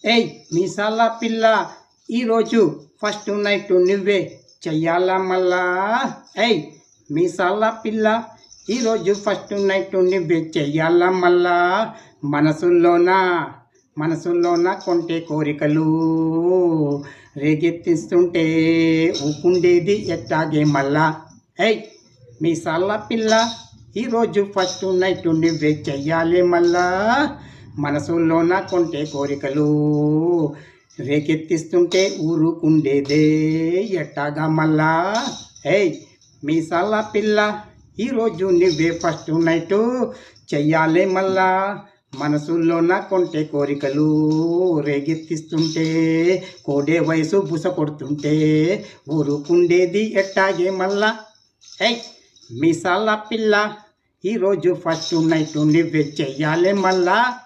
ఏయ్ మీసాల పిల్ల ఈరోజు ఫస్ట్ నైట్ నువ్వే చెయ్యాలా మళ్ళా. ఏయ్ మీసాల పిల్ల ఈరోజు ఫస్ట్ నైట్ నువ్వే చెయ్యాలా మళ్ళా. మనసులోన కొంటే కోరికలు రేగెత్తిస్తుంటే ఊకుండేది ఎట్టాగే మళ్ళా. ఏయ్ మీసాల పిల్ల ఈరోజు ఫస్ట్ నైట్ నువ్వే చెయ్యాలి మళ్ళా. మనసులోన కొంటే కోరికలు రేకెత్తిస్తుంటే ఊరుకుండేదే ఎట్టాగా మళ్ళా. ఏయ్ మీసాల పిల్ల ఈరోజు నువ్వే ఫస్ట్ నైట్ చెయ్యాలి మళ్ళా. మనసులోన కొంటే కోరికలు రేగెత్తిస్తుంటే కోడే వయసు బుస కొడుతుంటే ఊరుకుండేది ఎట్టాగే మళ్ళా. ఏయ్ మీసాల పిల్ల ఈరోజు ఫస్ట్ నైట్ నువ్వే చెయ్యాలి మళ్ళా.